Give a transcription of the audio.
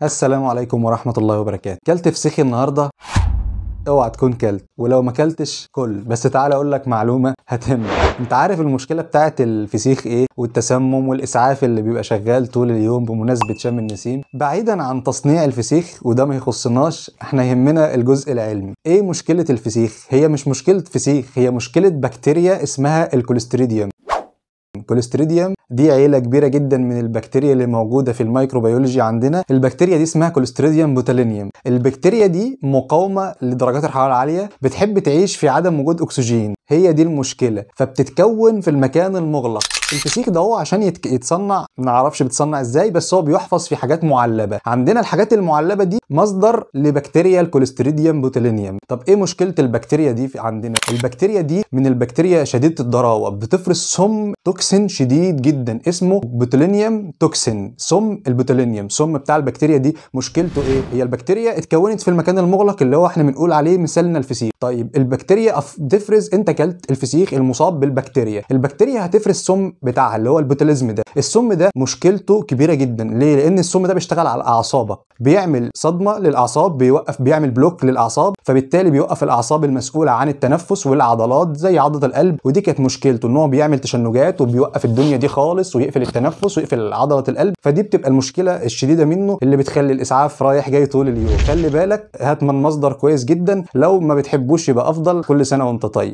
السلام عليكم ورحمة الله وبركاته. كلت فسيخ النهاردة؟ اوعى تكون كلت، ولو ما كلتش كل. بس تعالى اقول لك معلومة هتهمك. انت عارف المشكلة بتاعت الفسيخ ايه؟ والتسمم والاسعاف اللي بيبقى شغال طول اليوم بمناسبة شم النسيم. بعيدا عن تصنيع الفسيخ وده ما يخصناش، احنا يهمنا الجزء العلمي. ايه مشكلة الفسيخ؟ هي مش مشكلة فسيخ، هي مشكلة بكتيريا اسمها الكوليستريديوم. الكوليستريديوم دي عيلة كبيرة جدا من البكتيريا اللي موجودة في الميكروبيولوجي عندنا. البكتيريا دي اسمها كوليستريديوم بوتولينيوم. البكتيريا دي مقاومة لدرجات الحرارة العالية، بتحب تعيش في عدم وجود أكسجين، هي دي المشكلة، فبتتكون في المكان المغلق. الفسيخ ده هو عشان يتصنع منعرفش بيتصنع ازاي، بس هو بيحفظ في حاجات معلبة. عندنا الحاجات المعلبة دي مصدر لبكتيريا الكوليستريديوم بوتولينيوم. طب ايه مشكلة البكتيريا دي عندنا؟ البكتيريا دي من البكتيريا شديدة الضراوة، بتفرز سم توكسين شديد جدا اسمه بوتولينيوم توكسين. سم البوتولينيوم، سم بتاع البكتيريا دي مشكلته ايه؟ هي البكتيريا اتكونت في المكان المغلق اللي هو احنا بنقول عليه مثالنا الفسيخ. طيب البكتيريا بتفرز، انت كلت الفسيخ المصاب بالبكتيريا، البكتيريا هتفرز سم بتاعها اللي هو البوتوليزم ده. السم ده مشكلته كبيره جدا. ليه؟ لان السم ده بيشتغل على اعصابك، بيعمل صدمه للاعصاب، بيعمل بلوك للاعصاب، فبالتالي بيوقف الاعصاب المسؤوله عن التنفس والعضلات زي عضله القلب. ودي كانت مشكلته، ان هو بيعمل تشنجات وبيوقف الدنيا دي خالص ويقفل التنفس ويقفل عضله القلب. فدي بتبقى المشكله الشديده منه اللي بتخلي الاسعاف رايح جاي طول اليوم. خلي بالك، هات من مصدر كويس جدا، لو ما بتحبوش يبقى افضل. كل سنه وانت طيب.